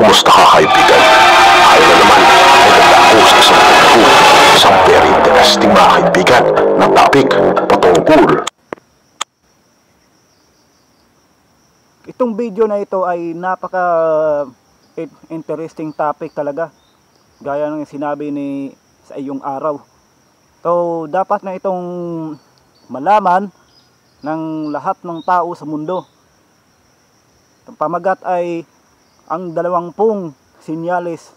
Kumusta ka, kaibigan? Ayaw na naman, maganda ako sa isang tungkol. Isang very interesting, mga kaibigan, na topic patungkol. Itong video na ito ay napaka interesting topic talaga. Gaya ng sinabi ni sa iyong araw. So, dapat na itong malaman ng lahat ng tao sa mundo. Ang pamagat ay ang 20 sinyalis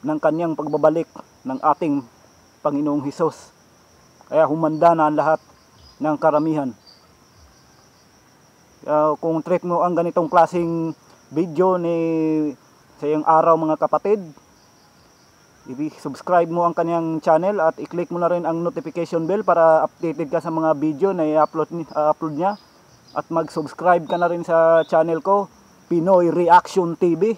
ng kanyang pagbabalik ng ating Panginoong Hesus. Kaya humanda na ang lahat ng karamihan. Kung trip mo ang ganitong klaseng video ni sa iyong araw, mga kapatid, i-subscribe mo ang kanyang channel at i-click mo na rin ang notification bell para updated ka sa mga video na i-upload niya. At mag-subscribe ka na rin sa channel ko, Pinoy Reaction TV.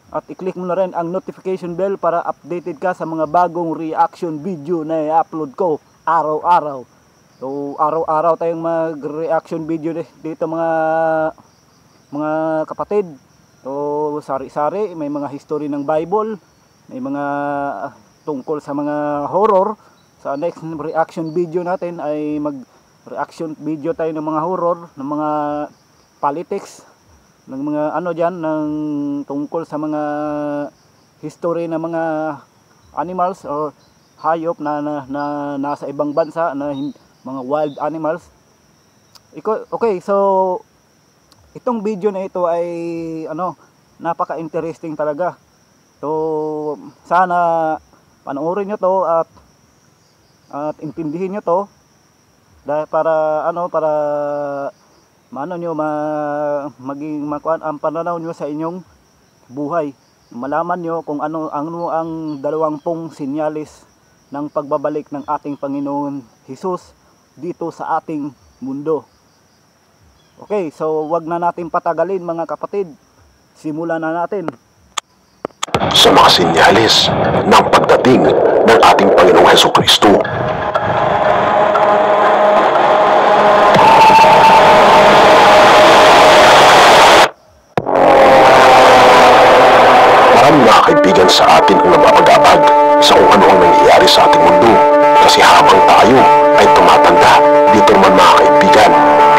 At i-click mo na rin ang notification bell para updated ka sa mga bagong reaction video na i-upload ko araw-araw. So araw-araw tayong mag-reaction video dito mga kapatid. So sari-sari, may mga history ng Bible, may mga tungkol sa mga horror. Sa next reaction video natin ay mag-reaction video tayo ng mga horror, ng mga politics, ng mga ng tungkol sa mga history ng mga animals or hayop na nasa ibang bansa, na mga wild animals. Okay, so itong video na ito ay napaka-interesting talaga. So sana panoorin nyo to at intindihin nyo to dahil para maging makuan ang pananaw nyo sa inyong buhay. Malaman nyo kung ano ang 20 sinyalis ng pagbabalik ng ating Panginoon Hesus dito sa ating mundo. Okay, so wag na natin patagalin, mga kapatid. Simulan na natin. Sa mga sinyalis ng pagdating ng ating Panginoong Hesukristo. Marami mga kaibigan sa atin ang napapag-abag sa kung ano ang nangyayari sa ating mundo. Kasi habang tayo ay tumatanda, dito naman mga kaibigan,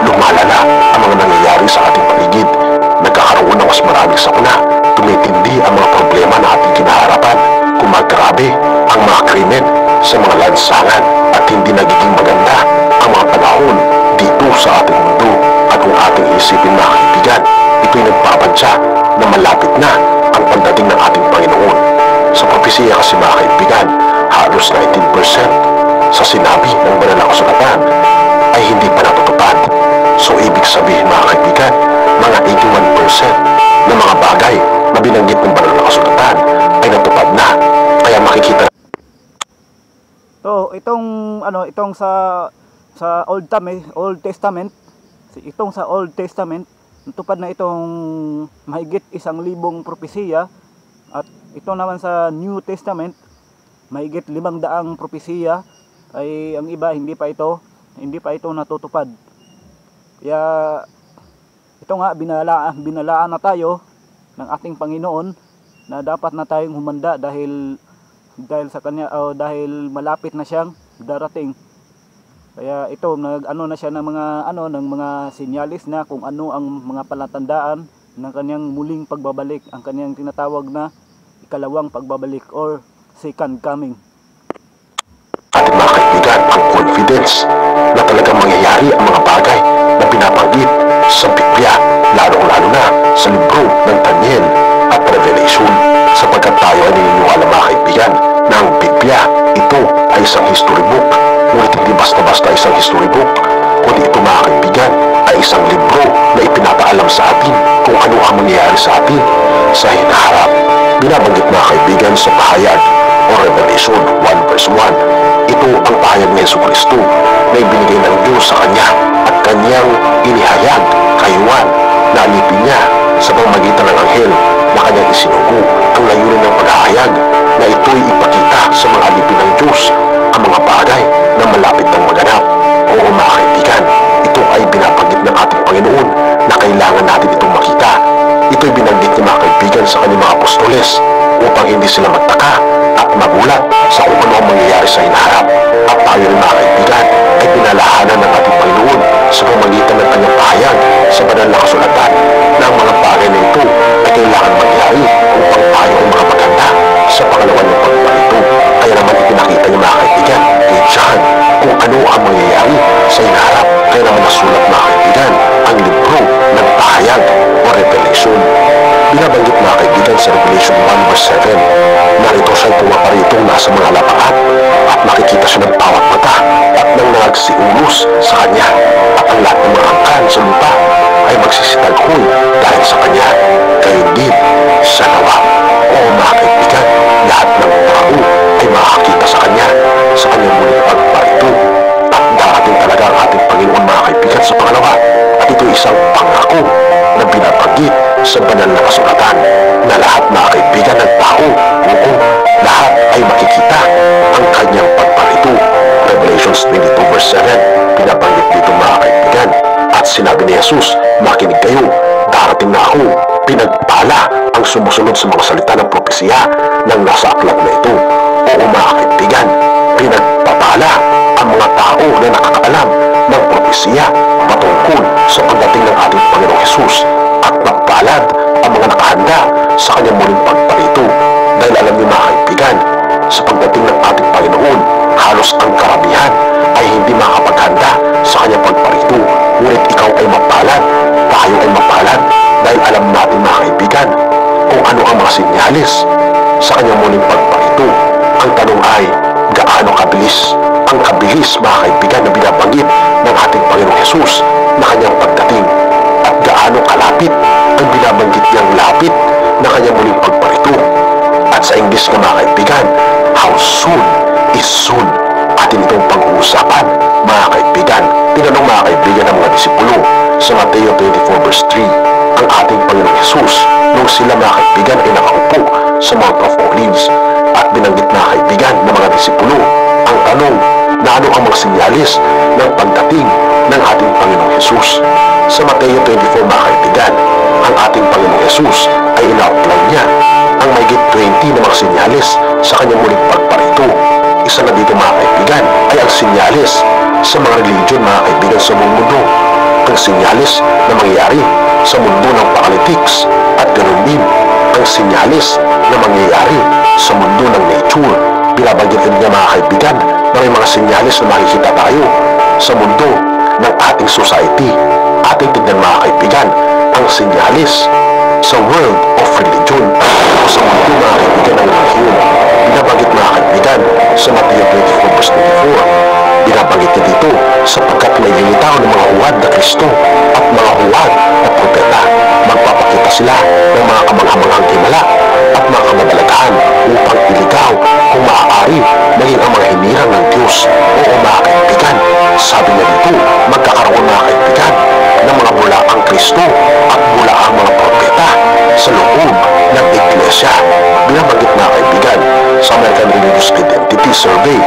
lumalala ang mga nangyayari sa ating paligid. Nagkakaroon ng mas maraming sakuna, tumitindi ang mga problema na ating kinaharapan, kumagrabe ang mga krimen sa mga lansangan at hindi nagiging maganda ang mga panahon dito sa ating mundo. At kung ating isipin mga kaibigan, ito'y nagpapadya na malapit na ang pagdating ng ating Panginoon. Sa propesiya kasi mga kaibigan, halos 19% sa sinabi ng banal na kasulatan ay hindi pa natutupad. So ibig sabihin mga kaibigan, mga 81% ng mga bagay na binanggit ng banal na kasulatan ay natupad na. Kaya makikita. So itong sa Old Testament, itong sa Old Testament, natupad na itong mahigit 1,000 propesiya. At ito naman sa New Testament, mahigit 500 propesiya, ay ang iba hindi pa ito natutupad. Kaya ito nga, binalaan na tayo ng ating Panginoon na dapat na tayong humanda dahil sa kanya, dahil malapit na siyang darating. Kaya ito na siya ng mga sinyalis na kung ano ang mga palatandaan ng kanyang muling pagbabalik, ang kanyang tinatawag na ikalawang pagbabalik or second coming. At mga kaibigan, ang confidence na talagang mangyayari ang mga bagay na pinapanggit sa Biblia, lalong-lalo na sa libro ng Daniel at Revelation, sapagkat tayo ay naniniwala mga kaibigan na ang Biblia, ito ay isang history book. Ngunit hindi basta-basta isang history book, kundi ito mga kaibigan ay isang libro na ipinapaalam sa atin kung ano ang mangyayari sa atin sa hinaharap. Binabanggit mga kaibigan sa pahayag o Revelation 1 verse 1. Ito ang pahayag ni Hesukristo na ibinigay ng Diyos sa Kanya at Kanyang inihayag kay Juan na alipin niya sa pamamagitan ng anghel na Kanyang isinugo. Ang layunin ng paghahayag na ito'y ipakita sa mga alipin ng Diyos ang mga bagay na malapit ng maganap. Oo mga kaibigan, ito ay binabanggit ng ating Panginoon na kailangan natin itong makita. Ito'y binanggit ng mga kaibigan sa kanyang mga hindi sila magtaka at magulat sa kung ano ang mangyayari sa hinaharap. At tayo rin mga kaibigan ay pinalahanan ng ating Panginoon sa pamamagitan ng kanyang pahayag sa banal na kasulatan na ang mga bagay na ito ay kailangan mangyari upang tayo ay makapaganda sa pangalawa ng pagparito. Kaya naman ipinakita niya mga kaibigan kay John kung ano ang mangyayari sa hinaharap. Kaya naman nasulat mga kaibigan ang libro ng pahayag o Revelation. Binabanggit mga kaibigan sa Revelation 1 verse 7, narito siya'y pumaparitong nasa mga lapaat at makikita siya ng bawat mata at nang nagsiulos sa kanya at ang lahat ng mga angkan sa lupa ay magsisitalhoy dahil sa kanya. Gayon din sa nawa. O mga kaibigan, lahat ng tao ay makakita sa kanyang muling pagparito. At darating talaga ang ating Panginoon mga kaibigan sa pangalawa. At ito isang pangako na binabanggit sa banal na kasulatan na lahat mga kaibigan ng tao, oo, lahat ay makikita ang kanyang pagparito. Revelations 22 verse 7, binabanggit dito mga kaibigan. At sinabi ni Jesus, makinig kayo, darating na ako, pinagpala ang sumusunod sa mga salita ng propesiya ng nasa aklat na ito. Oo mga kaibigan, pinagpapala ang mga tao na nakakaalam ng propesiya patungkol sa pagdating ng ating Panginoong Jesus at magpalad ang mga nakahanda sa kanyang muling pagparito. Dahil alam niyo mga kaibigan, sa pagdating ng ating Panginoon, halos ang karamihan ay hindi makapaghanda sa kanyang pagparito. Ngunit ikaw ay mapalad, tayo ay mapalad, dahil alam natin mga kaibigan kung ano ang mga sinyalis sa kanyang muling pagparito. Ang tanong ay, gaano kabilis? Ang kabilis mga kaibigan na binabanggit ng ating Panginoong Jesus na kanyang pagdating. At gaano kalapit ang binabanggit niyang lapit na kanyang muling pagparito. At sa English nga mga kaibigan, how soon is soon. Atin itong pag-uusapan mga kaibigan. Tinanong mga kaibigan ng mga disipulo sa Mateo 24 verse 3 ang ating Panginoong Jesus nung sila mga kaibigan ay nakaupo sa Mount of Olives. At binanggit mga kaibigan ng mga disipulo ang tanong na ano ang mga sinyalis ng pagdating ng ating Panginoong Jesus. Sa Mateo 24 mga kaibigan, ang ating Panginoong Jesus ay ina-outline niya ang mahigit 20 na mga sinyalis sa kanyang muling pagparito. Isa na dito mga kaibigan ay ang sinyalis sa mga religion mga kaibigan sa buong mundo. Ang sinyalis na mangyayari sa mundo ng politics at ganoon din ang sinyalis na mangyayari sa mundo ng nature. Binabanggit din niya mga kaibigan na may mga sinyalis na makikita tayo sa mundo ng ating society. Ating tignan mga kaibigan ang sinyalis sa world of religion o sa mundo mga kaibigan ng religion. Binabanggit mga kaibigan sa Mateo 24 verse 24. Binabanggit niya dito sapagkat may lilitaw ng mga huwad na Kristo at mga huwad na propeta. Magpapakita sila ng mga kamanghamanghang himala at mga kamadalagahan upang iligaw kung maaari maging ang mga hinirang ng Diyos. Oo mga kaibigan, sabi niya dito, magkakaroon mga kaibigan ng mga bulaang Kristo at bulaang mga propeta sa loob ng iglesia. Binabanggit mga kaibigan sa American Religious Identity Survey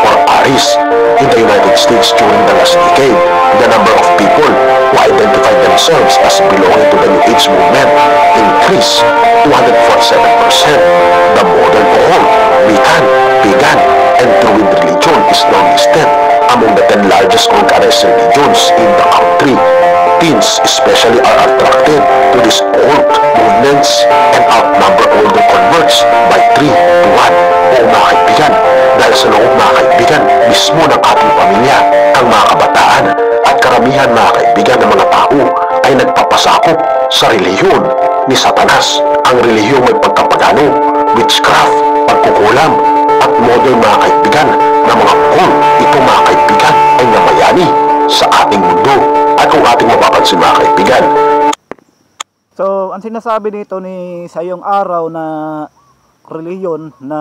or ARIS in the United States during the last decade, the number of people who identified themselves as belonging to the New Age movement increased 247%. The modern occult, Wiccan, pagan, and Druid religion is now listed among the 10 largest organized religions in the country. Teens especially are attracted to these occult movements and outnumber older converts by 3 to 1. O mga kaibigan, dahil sa loob mga kaibigan mismo ng ating pamilya, ang mga kabataan at karamihan mga kaibigan ng mga tao ay nagpapasakop sa relihiyon ni Satanas. Ang relihiyong may pagkapagano, witchcraft, pagkukulam at modern mga kaibigan ng mga cult. Ito mga kaibigan ay namayani sa ating mundo. At kung ating mapapansin mga kaibigan, so ang sinasabi dito ni sa iyong araw na relihiyon na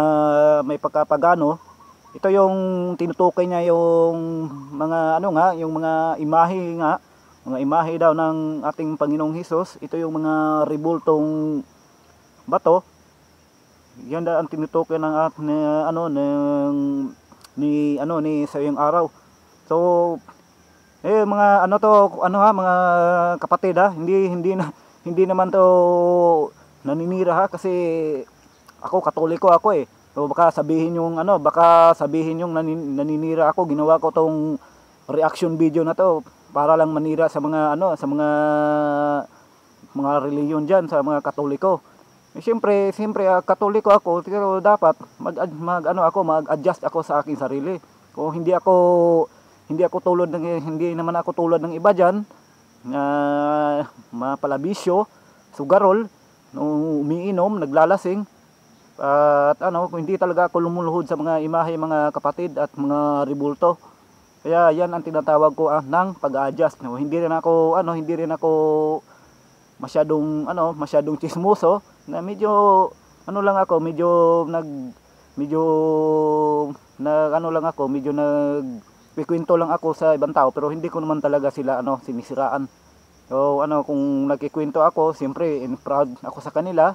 may pagkapagano, ito yung tinutukoy niya yung mga ano nga, yung mga imahe nga, mga imahe daw ng ating Panginoong Hesus. Ito yung mga rebultong bato. Yan daw ang tinutukoy ng ni sa iyong araw. So mga ano to, mga kapatid ha, hindi naman to naninira ha, kasi ako Katoliko ako eh. So baka sabihin yung naninira ako, ginawa ko tong reaction video na to para lang manira sa mga mga reliyon diyan, sa mga Katoliko. Siyempre Katoliko ako, pero dapat mag-adjust ako sa aking sarili. Kung hindi naman ako tulad ng iba diyan na mapalabisyo, sugarol, umiinom, naglalasing. At kung hindi talaga ako lumuluhod sa mga imahe, mga kapatid at mga ribulto. Kaya yan ang tinatawag ko ng pag-adjust. Hindi rin ako masyadong chismoso, na medyo nagkikwento lang ako sa ibang tao, pero hindi ko naman talaga sila sinisiraan. So kung nagkikwento ako, siyempre proud ako sa kanila.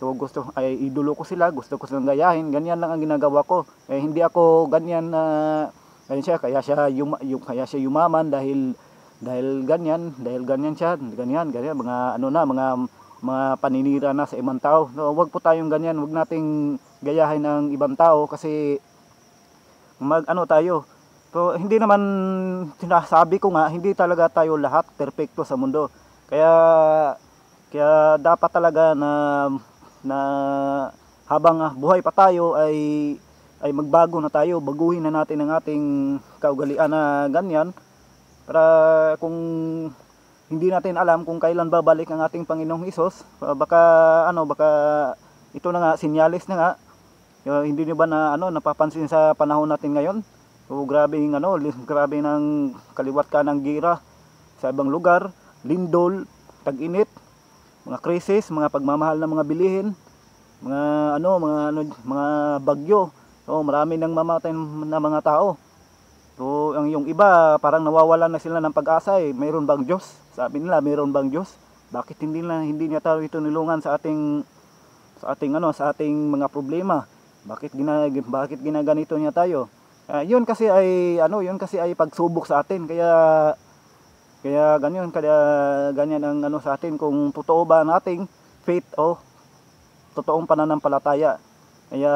So idolo ko sila, gusto ko silang gayahin, ganyan lang ang ginagawa ko. Hindi ako ganyan na kaya siya yumaman dahil ganyan siya, ganyan mga paninira na sa ibang tao. So wag po tayong ganyan, wag nating gayahin ng ibang tao, kasi tayo. So hindi naman, sinasabi ko nga, hindi talaga tayo lahat perpekto sa mundo. Kaya dapat talaga na habang buhay pa tayo ay magbago na tayo, baguhin na natin ang ating kaugalian na ganyan, para kung hindi natin alam kung kailan babalik ang ating Panginoong Hesus, baka ito na nga, sinyalis na nga. Hindi niyo ba napapansin sa panahon natin ngayon? So grabe ng kaliwat ka ng gira sa ibang lugar, lindol, tag-init, mga krisis, mga pagmamahal ng mga bilihin, mga bagyo. So marami nang mamatay na mga tao. So yung iba parang nawawalan na sila ng pag-asa eh. Mayroon bang Diyos? Sabi nila, mayroon bang Diyos? Bakit hindi niya tayo tinulungan sa ating mga problema? Bakit ginaganito niya tayo? Yun kasi ay pagsubok sa atin. Kaya ganyan ang sa atin, kung totoo ba nating faith o totoong pananampalataya. Kaya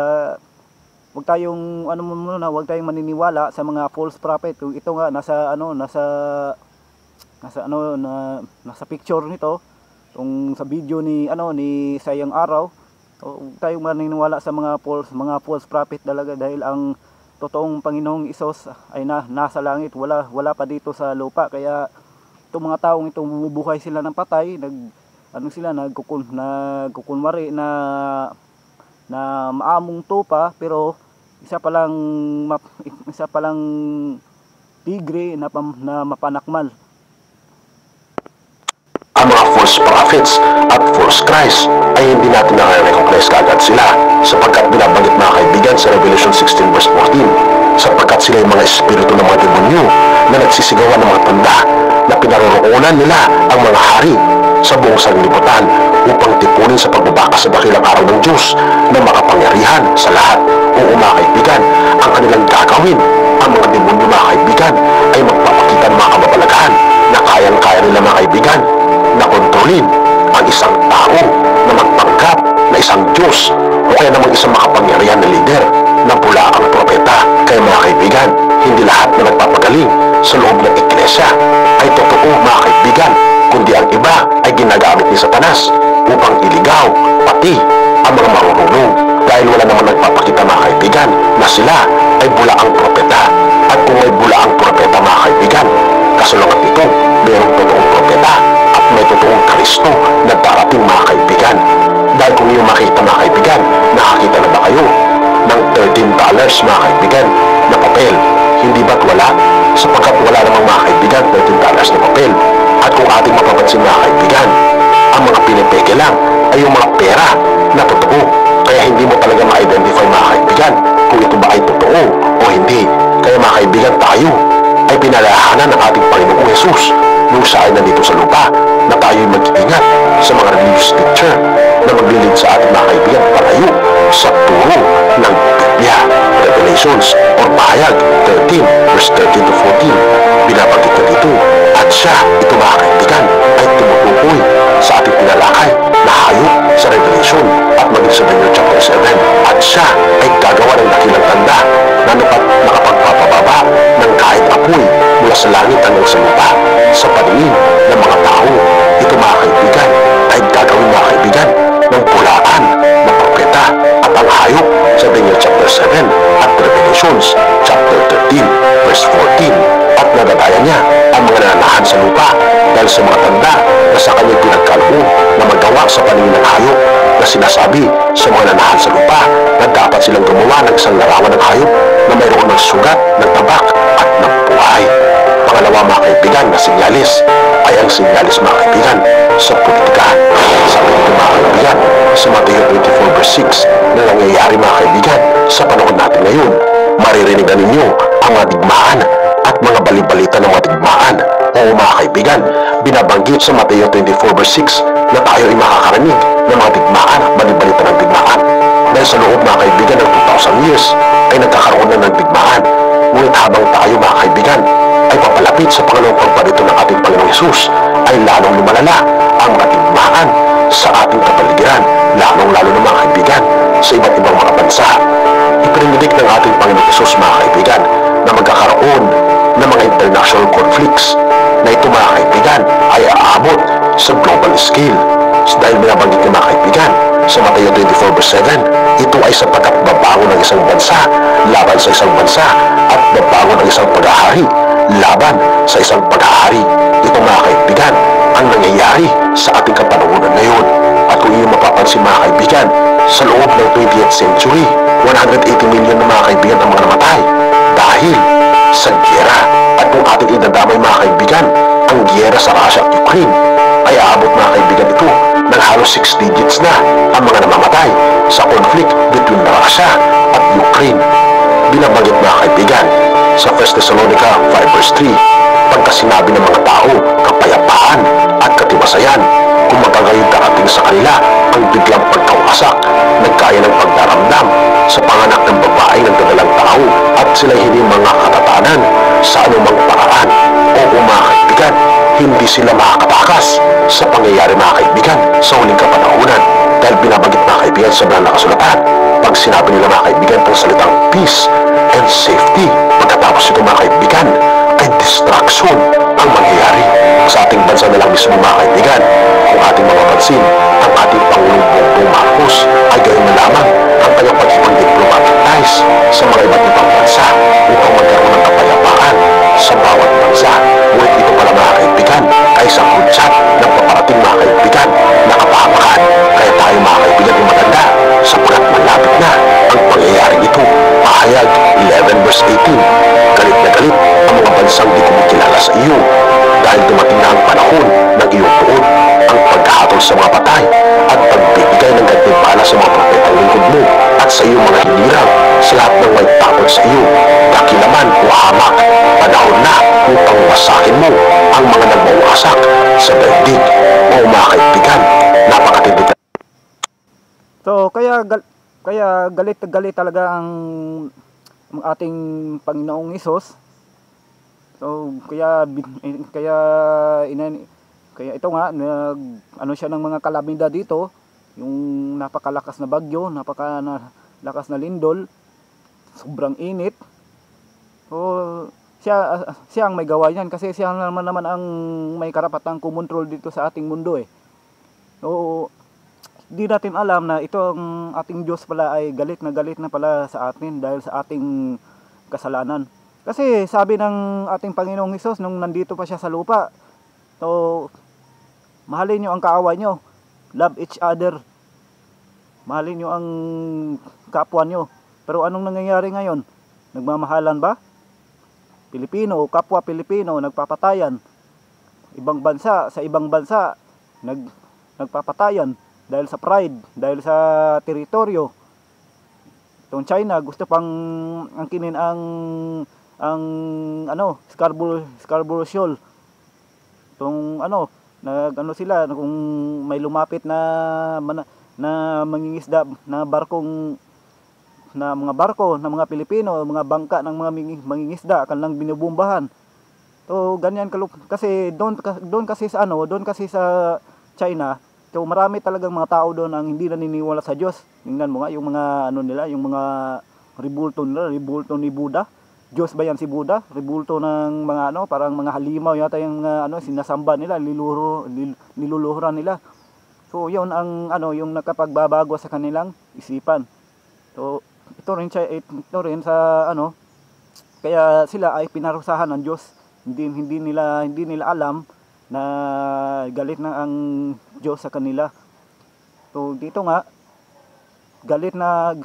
wag tayong maniniwala sa mga false prophet. Kung ito nga nasa picture nito, kung sa video ni Sayang Araw, huwag tayong maniniwala sa mga false prophet talaga, dahil ang totoong Panginoong Hesus ay nasa langit, wala pa dito sa lupa. Kaya itong mga taong itong bumubuhay sila ng patay, nagkukunwari na maamong tupa, pero isa palang tigre na mapanakmal. Ang mga false prophets at false Christ ay hindi natin na-recognize kaagad sila, sapagkat binabanggit mga kaibigan sa Revelation 16 verse 14, sapagkat sila yung mga espiritu ng mga demonyo na nagsisigawan ng mga tanda, na pinaroroonan nila ang mga hari sa buong sanlibutan upang tipunin sa pagbabaka sa dakilang araw ng Diyos na makapangyarihan sa lahat. Oo mga kaibigan, ang kanilang gagawin, ang mga demonyo mga kaibigan, ay magpapakita ng mga kababalaghan na kayang-kaya nila mga kaibigan na kontrolin ang isang tao na magpanggap na isang Diyos o kaya namang isang makapangyarihan na lider na pula ang propeta. Kaya mga kaibigan, hindi lahat na nagpapagaling sa loob ng iglesia ay totoo mga kaibigan, kundi ang iba ay ginagamit ni Satanas upang iligaw pati ang mga marunong, dahil wala naman nagpapakita mga kaibigan na sila ay bulaang propeta. At kung may bulaang propeta mga kaibigan, kasulungan nito, mayroong totoong propeta at may totoong Kristo na darating mga kaibigan. Dahil kung iyong makita mga kaibigan, nakakita na ba kayo ng $13 mga kaibigan na papel? Hindi ba't wala? Sapagkat wala namang mga kaibigan $13 na papel. At kung ating mapapansin mga kaibigan, ang mga pinipeke lang ay yung mga pera na totoo. Kaya hindi mo talaga ma-identify mga kaibigan kung ito ba ay totoo o hindi. Kaya mga kaibigan, tayo ay pinalahanan ng ating Panginoong Hesus nung siya ay nandito sa lupa, na tayo'y mag-iingat sa mga religious teacher na maglilid sa ating mga kaibigan palayo sa turo ng Biblia. Revelations or Pahayag 13 verse 13 to 14, binabanggit na dito, at siya, ito mga kaibigan, ay tumutukoy sa ating pinalakay na hayop sa Revelation at maging sa Daniel chapter 7. sa lupa dahil sa mga tanda na sa kanyang pinagkaloob na magawa sa paningin ng hayop na sinasabi sa mga nanahan sa lupa na dapat silang gumawa ng isang larawan ng hayop na mayroon ng sugat, ng tabak at ng buhay. Pangalawa mga kaibigan na sinyalis ay ang sinyalis mga kaibigan sa politika. Sabi nito mga kaibigan sa Mateo 24 verse 6 na nangyayari mga kaibigan sa panahon natin ngayon. Maririnig na ninyo ang mga digmaan at mga balibalita ng mga digmaan. Oo mga kaibigan, binabanggit sa Mateo 24 verse 6 na tayo ay makakarinig ng mga digmaan at balibalita ng digmaan. Dahil sa loob mga kaibigan ng 2,000 years ay nagkakaroon na ng digmaan. Ngunit habang tayo mga kaibigan ay papalapit sa pangalawang pagparito ng ating Panginoong Hesus ay lalong lumalala ang mga digmaan sa ating kapaligiran, lalong-lalo na mga kaibigan sa iba't ibang mga bansa. Ipininidik ng ating Panginoong Hesus mga kaibigan na magkakaroon ng mga international conflicts na ito mga kaibigan ay aabot sa global scale. Dahil binabanggit ng mga kaibigan sa Mateo 24 verse 7, ito ay sapagkat babago ng isang bansa laban sa isang bansa at babago ng isang paghahari laban sa isang paghahari. Ito mga kaibigan ang nangyayari sa ating kapanahunan ngayon. At kung iyo mapapansin mga kaibigan, sa loob ng 20th century, 180 million na mga kaibigan ang mga namatay dahil sa giyera. At kung ating idadamay mga kaibigan, ang giyera sa Russia at Ukraine ay aabot mga kaibigan ito ng halos 6 digits na ang mga namamatay sa conflict between Russia at Ukraine. Binabanggit mga kaibigan sa 1 Thessalonica 5 verse 3, pagka sinabi ng mga tao kapayapaan at katibasayan, kung magkagayon darating sa kanila ang biglang pagkawasak, nagkaya ng pagdaramdam sa panganak ng babae ng dadalang tao at sila hindi mga katatanan sa anumang paraan. O mga kaibigan, hindi sila makakatakas sa pangyayari mga kaibigan sa huling kapanahunan. Dahil binabanggit mga kaibigan sa mga nakasulatan, pag sinabi nila mga kaibigan ng salitang peace and safety, pagkatapos ito mga kaibigan ay distraction ang mangyayari. Sa ating bansa na lang mismo mga kaibigan, kung ating mapapansin, ang ating Pangulong Bongbong Marcos ay gayon na lamang ang kanyang pagkipag-diplomatic ties sa mga iba't ibang bansa upang magkaroon ng kapayapaan sa bawat bansa. Ngunit ito pala mga kaibigan ay isang hudyat ng paparating mga kaibigan na kapahamakan. Kaya tayo mga kaibigan ay maganda sapagkat malapit na ang pangyayari ito. Pahayag 11 verse 18, galit na galit ang mga bansang di kumikilala sa iyo dahil dumating na ang panahon ng iyong tuon ang paghahatol sa mga patay at pagbibigay ng gantimpala sa mga propetang lingkod mo at sa iyong mga hinirang sa lahat ng may takot sa iyo, dakilaman o hamak. Panahon na upang wasakin mo ang mga nagmawasak sa daigdig. O mga kaibigan, napakatindi. So kaya galit na galit talaga ang ating Panginoong Hesus. So kaya ito nga ano siya ng mga kalamidad dito, yung napakalakas na bagyo, napakalakas na lindol, sobrang init. So siya ang may gawa niyan kasi siya naman ang may karapatang kumontrol dito sa ating mundo eh. So di natin alam na ito ang ating Diyos pala ay galit na pala sa atin dahil sa ating kasalanan. Kasi sabi ng ating Panginoong Hesus nung nandito pa siya sa lupa, so mahalin nyo ang kaaway nyo, love each other, mahalin nyo ang kapwa nyo. Pero anong nangyayari ngayon? Nagmamahalan ba? Pilipino, kapwa Pilipino nagpapatayan. Ibang bansa sa ibang bansa nagpapatayan dahil sa pride, dahil sa teritoryo. Itong China gusto pang angkinin ang Scarborough Shoal. Itong sila kung may lumapit na mangingisda na mga barko ng mga Pilipino, mga bangka ng mga mangingisda kanilang binubombahan. So ganyan kasi doon kasi sa China, so marami talagang mga tao doon ang hindi naniniwala sa Diyos. Tingnan mo nga yung mga yung mga rebulto ni Buddha. Diyos ba yan si Buddha? Rebulto ng mga parang mga halimaw yata yung mga sinasamba nila, niluluhuran nila. So yun ang yung nakapagbabago sa kanilang isipan. So ito rin sa kaya sila ay pinarusahan ng Diyos hindi nila alam na galit na ang Diyos sa kanila. So dito nga, galit ang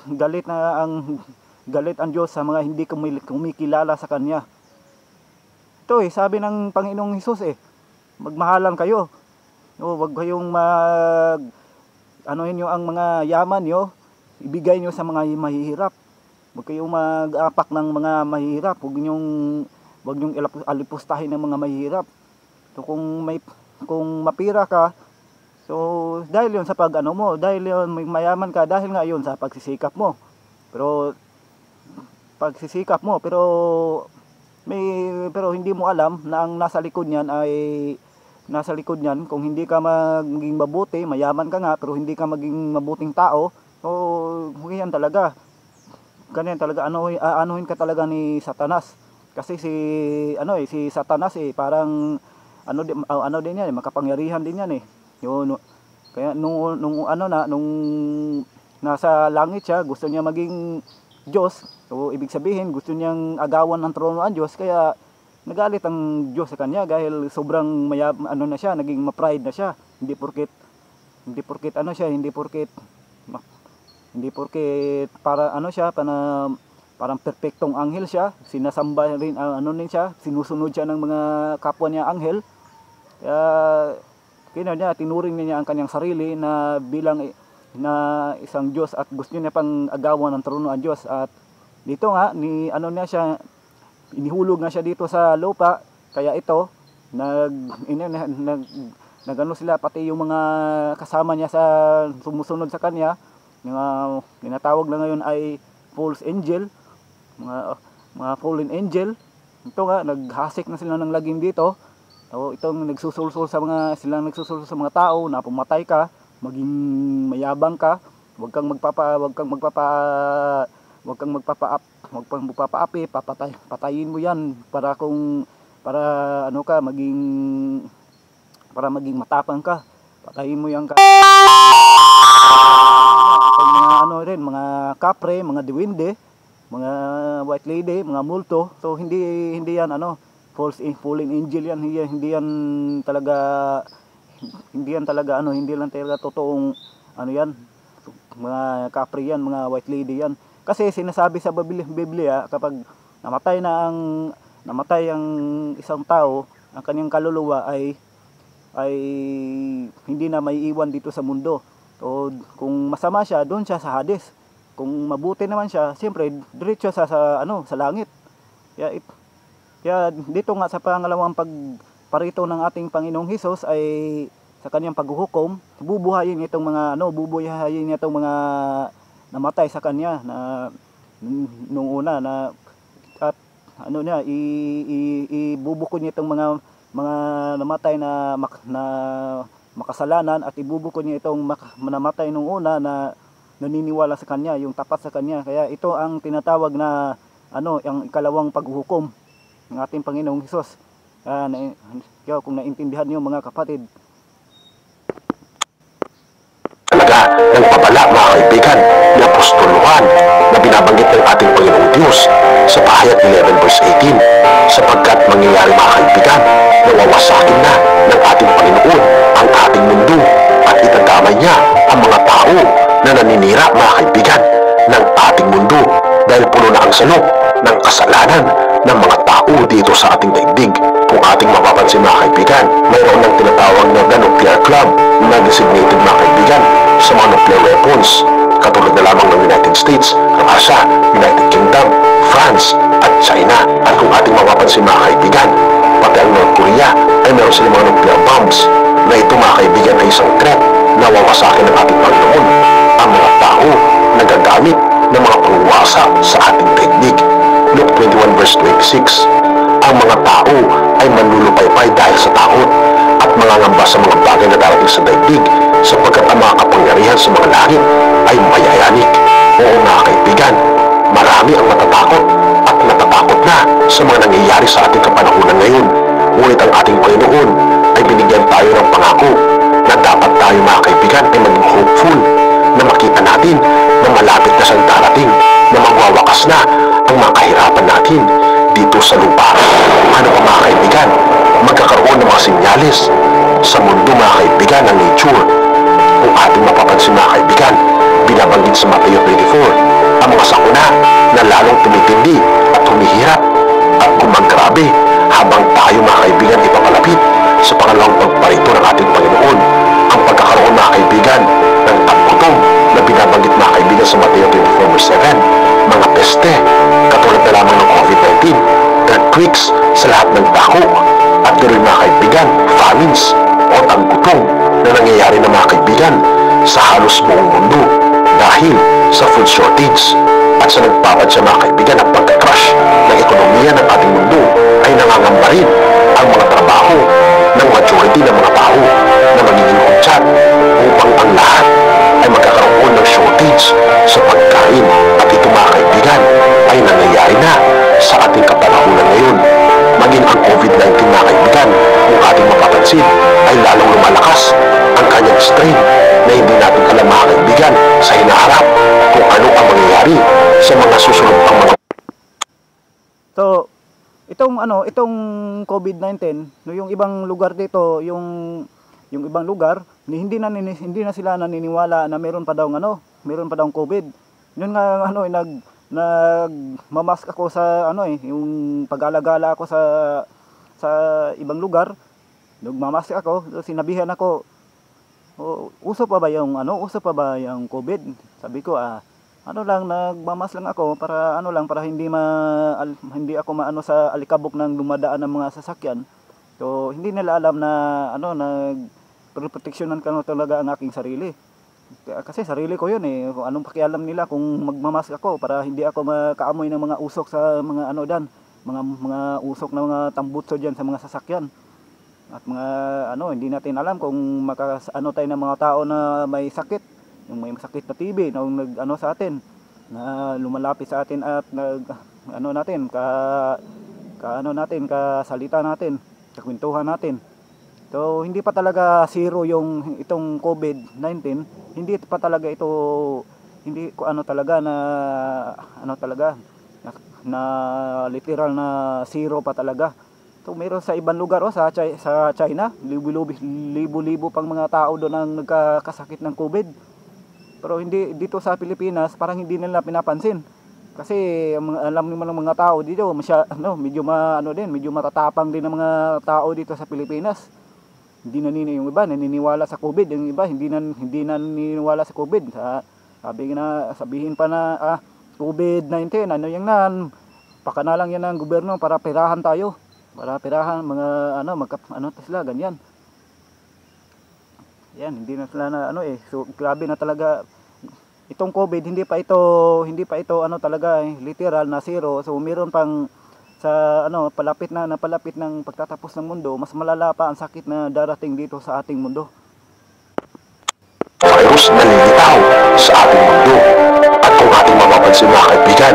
Diyos sa mga hindi kumikilala sa Kanya. Ito sabi ng Panginoong Hesus magmahalan kayo. Wag kayong anuhin nyo ang mga yaman nyo, ibigay nyo sa mga mahihirap. Wag kayong mag-apak ng mga mahihirap. Wag nyong alipustahin ng mga mahihirap. So kung mapira ka, so dahil yun sa dahil yun mayaman ka, dahil nga yun sa pagsisikap mo. Pero hindi mo alam na ang nasa likod niyan kung hindi ka maging mabuti, mayaman ka nga pero hindi ka maging mabuting tao, so ganyan talaga anuhin ka talaga ni Satanas. Kasi si Satanas parang ano din yan, makapangyarihan din yan yun. Kaya nung nasa langit siya, gusto niya maging Diyos. So ibig sabihin gusto niyang agawan ng trono ang Diyos, kaya nagalit ang Diyos sa kanya dahil sobrang na siya, naging ma-pride na siya. Hindi porket para parang perpektong anghel siya, sinasamba rin siya, sinusunod siya ng mga kapwa niya anghel. Kaya tinuring niya ang kanyang sarili na bilang na isang Diyos at gusto niya pang agawan ng trono ang Diyos. At dito nga inihulog na siya dito sa lupa. Kaya ito sila, pati yung mga kasama niya sa sumusunod sa kanya, mga tinatawag na ngayon ay false angel, mga fallen angel. Ito nga, naghasik na sila ng lagim dito. So itong nagsusulsul sa mga tao na pumatay ka, maging mayabang ka, wag kang magpapaapi, patayin mo yan para maging matapang ka. Patayin mo yan ka. Mga kapre, mga diwinde, mga white lady, mga multo. So hindi yan fallen angel yan. Hindi yan talaga totoong yan. Mga kapre yan, mga white lady yan. Kasi sinasabi sa Biblia, kapag namatay ang isang tao, ang kanyang kaluluwa ay hindi na may iwan dito sa mundo. So kung masama siya, doon siya sa Hades. Kung mabuti naman siya, siyempre diretso sa langit. Kaya dito nga sa pangalawang pagparito ng ating Panginoong Hesus ay sa kanyang paghuhukom, bubuhayin itong mga namatay sa kanya na nung una na at ibubukod niya itong mga namatay na makasalanan, at ibubukod niya itong namatay nung una na naniniwala sa kanya, yung tapat sa kanya. Kaya ito ang tinatawag na ang ikalawang paghuhukom ng ating Panginoong Hesus. Kung naintindihan niyo mga kapatid, ng babala, mga kaibigan, ni Apostol Juan na binabanggit ng ating Panginoong Diyos sa Pahayag 11 verse 18, sapagkat mangyayari, mga kaibigan, na wawasakin na ng ating Panginoon ang ating mundo at itadamay niya ang mga tao na naninira, mga kaibigan, ng ating mundo dahil puno na ang salok ng kasalanan ng mga tao dito sa ating daigdig. Kung ating mapapansin, mga kaibigan, mayroon ng tinatawag na The Nuclear Club na designated, mga kaibigan, sa mga nuclear weapons, katulad na lamang ng United States, Russia, United Kingdom, France at China. At kung ating mapapansin, mga kaibigan, pati ang North Korea ay meron silang mga nuclear bombs na ito, mga kaibigan, ay isang threat na wawasakin ng ating Panginoon ang mga tao na gagamit ng mga pangwasa sa ating daigdig. Luke 21 verse 26, ang mga tao ay manlulupaypay dahil sa takot at mangangamba sa mga bagay na darating sa daigdig, sapagkat ang mga kapangyarihan sa mga langit ay mayayanik. Oo, mga kaibigan, marami ang natatakot at natatakot na sa mga nangyayari sa ating kapanahunan ngayon. Ngunit ang ating Panginoon ay binigyan tayo ng pangako na dapat tayo, mga kaibigan, ay maging hopeful, na makita natin na malapit na siyang darating, na magwawakas na ang mga kahirapan natin dito sa lupa. Ano pa mga kaibigan? Magkakaroon ng mga sinyalis sa mundo mga kaibigan ng nature. Kung ating mapapansin mga kaibigan, binabanggit sa Mateo 24 ang mga sakuna na lalong tumitindi at humihirap at gumagrabe habang tayo mga kaibigan ipapalapit sa pangalawang pagparito ng ating Panginoon. Ang pagkakaroon mga kaibigan ng taggutom na binabanggit mga kaibigan sa Mateo 24 verse 7, mga peste katulad na lamang ng COVID-19, earthquakes sa lahat ng dako, at ganoon mga kaibigan, famines o taggutom na nangyayari na mga kaibigan sa halos buong mundo dahil sa food shortage. At sa nagpapadya mga kaibigan ang pagka-crash ng ekonomiya ng ating mundo ay nangangamba rin ang mga trabaho ng majority ng mga tao na magiging hudyat upang ang lahat ay magkakaroon ng shortage sa pagkain. At ito mga kaibigan ay nangyayari na sa ating kapanahunan ngayon. Maging ang COVID-19 mga kaibigan, kung ating mapapansin, ay lalong lumalakas ang kanyang strain na hindi natin alam mga kaibigan sa hinaharap kung ano ang mangyayari sa mga susunod pang mga. So, itong COVID-19, no, yung ibang lugar dito, yung ibang lugar, hindi na sila naniniwala na meron pa daw COVID. Yun nga nagmamask ako sa yung pag-alagala ako sa ibang lugar. Nagmamask ako, so sinabihan ako, uso pa ba yung COVID? Sabi ko, nagmamas lang ako para hindi ako maano sa alikabok ng dumadaan ng mga sasakyan. So hindi nila alam na proteksyonan ko talaga ang aking sarili. Kasi sarili ko 'yun eh. Kung anong pakialam nila kung magmamask ako para hindi ako makaamoy ng mga usok sa mga mga usok ng mga tambutso diyan sa mga sasakyan. At mga hindi natin alam kung tayo ng mga tao na may sakit, yung may sakit na TB nung sa atin na lumalapit sa atin at kasalita natin, kakwentuhan natin. So hindi pa talaga zero itong COVID-19, hindi pa talaga ito na literal na zero pa talaga. So meron sa ibang lugar sa China, libo-libo pang mga tao doon ang nagkakasakit ng COVID. Pero hindi dito sa Pilipinas, parang hindi nila pinapansin. Kasi alam naman ng mga tao dito, medyo matatapang din ng mga tao dito sa Pilipinas. Yung iba naniniwala sa COVID, yung iba hindi naniniwala sa COVID. Sabihin pa na COVID-19, pakanalang yan ng gobyerno para perahan tayo. Para perahan sila ganyan. Yan, hindi na sila so grabe na talaga itong COVID, hindi pa ito talaga literal na zero. So meron pang sa palapit ng pagtatapos ng mundo, mas malala pa ang sakit na darating dito sa ating mundo. Virus na lilitaw sa ating mundo. At kung ating mapapansin mga kaibigan,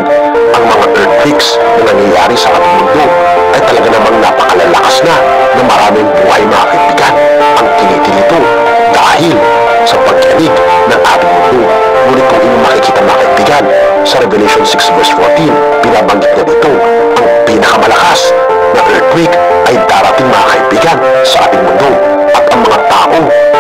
ang mga earthquakes na nangyayari sa ating mundo ay talaga namang napakalalakas na maraming buhay mga kaibigan ang tinitilito dahil sa pagyanig ng ating mundo. Ngunit kung inyong makikita mga kaibigan, sa Revelation 6 verse 14, binabanggit niya dito ang pinakamalakas na earthquake ay darating mga kaibigan sa ating mundo. At ang mga tao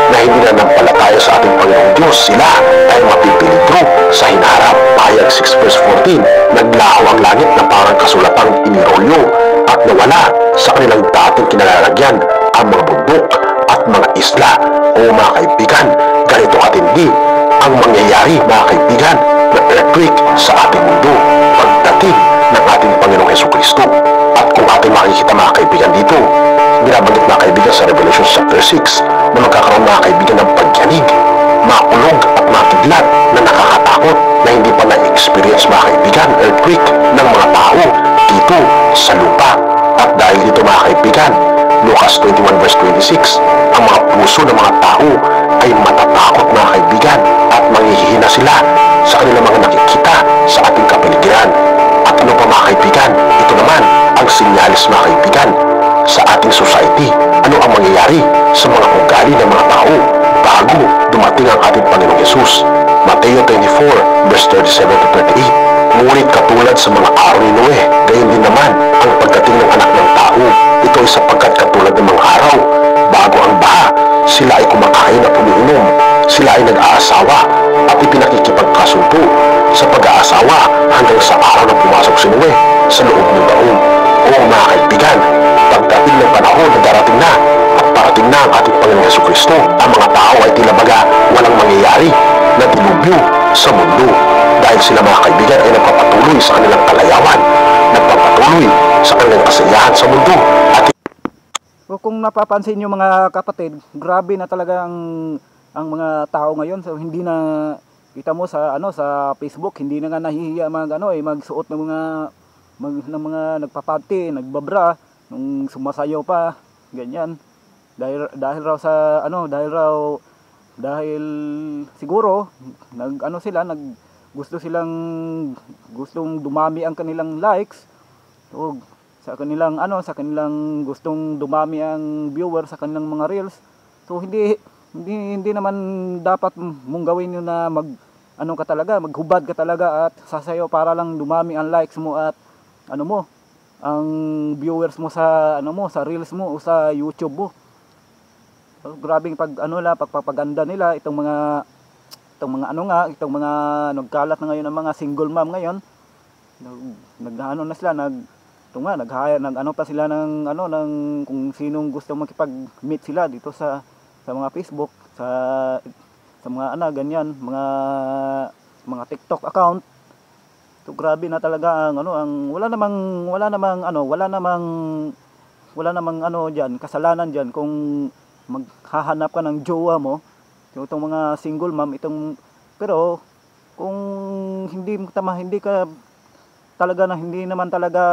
na hindi nanampalataya sa ating Panginoong Diyos, sila ay mapipilitro sa hinaharap. Pahayag 6 verse 14, naglaho ang langit na parang kasulatang inirolyo at nawala sa kanilang dating kinalalagyan ang mga bundok at mga isla. O mga kaibigan, ganito katindi ang mangyayari mga kaibigan na earthquake sa ating mundo pagdating ng ating Panginoong Jesucristo. At kung ating makikita mga kaibigan dito, binabanggit mga kaibigan sa Revelation chapter 6 na magkakaroon mga kaibigan ng pagyanig, makulog at makidlat na nakakatakot na hindi pa na-experience mga kaibigan earthquake ng mga tao dito sa lupa. At dahil dito mga kaibigan, Lucas 21 verse 26, ang mga puso ng mga tao ay matatakot mga kaibigan at manghihina sila sa kanilang mga nakikita sa ating kapaligiran. At ano pa mga kaibigan, ito naman ang sinyalis mga kaibigan sa ating society. Ano ang mangyayari sa mga ugali ng mga tao bago dumating ang ating Panginoong Yesus? Mateo 24, verse 37 to 38. Ngunit katulad sa mga araw ni Noe, gayon din naman ang pagdating ng anak ng tao. Ito ay sapagkat katulad ng mga araw, bago ang baha, sila ay kumakain at umiinom. Sila ay nag-aasawa at ipinakikipagkasundo sa pag-aasawa hanggang sa araw na pumasok si Noe sa loob ng taon. O mga kaibigan, pagdating ng panahon na darating na at parating na ang ating Panginoong Jesucristo, ang mga tao ay tila baga walang mangyayari na dilubyo sa mundo dahil sila mga kaibigan ay nagpapatuloy sa kanilang kalayawan, nagpapatuloy sa kanilang kasayahan sa mundo. At So kung napapansin nyo mga kapatid, grabe na talaga ang mga tao ngayon. So hindi na kita mo sa sa Facebook, hindi na nga nahihiya magsuot ng mga nagpapanty, nagbabra, nung sumasayaw pa, ganyan. Dahil siguro gustong dumami ang kanilang likes. O sa kanilang gustong dumami ang viewers sa kanilang mga reels. So hindi naman dapat mong gawin yun na maghubad ka talaga at sasayaw para lang dumami ang likes mo at ang viewers mo sa sa reels mo o sa YouTube mo. So, grabing pagpapaganda nila itong mga nagkalat na ngayon ng mga single mom ngayon. Pa sila ng kung sinong gusto makipag-meet sila dito sa mga Facebook, sa mga ganyan, mga TikTok account. So grabe na talaga ang wala namang diyan, kasalanan diyan kung maghahanap ka ng jowa mo. So, itong mga single mom pero kung hindi naman talaga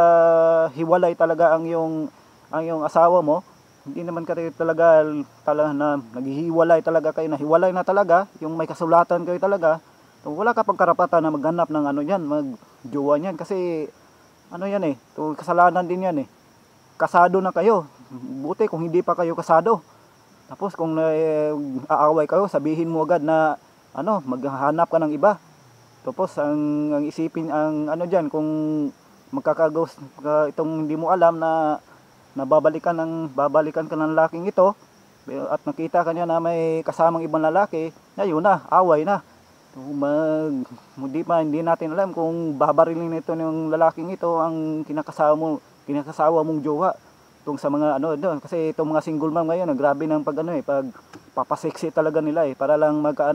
hiwalay talaga ang iyong asawa mo, hindi naman kayo talaga na naghihiwalay talaga kayo, nahiwalay na talaga, yung may kasulatan kayo talaga. So, wala ka pang karapatan na maghanap ng magjowa niyan kasi kasalanan din yan eh. Kasado na kayo. Buti kung hindi pa kayo kasado. Tapos kung aaway kayo, sabihin mo agad na maghahanap ka ng iba. Tapos ang isipin diyan kung magkakagos itong hindi mo alam na babalikan ka ng lalaking ito at nakita ka niya na may kasamang ibang lalaki, ayun na, away na. Hindi natin alam kung babarilin nito ng lalaking ito ang kinakasawa mong jowa. Itong sa mga kasi itong mga single mom ngayon, grabe ng pagpapasexy talaga nila para lang magka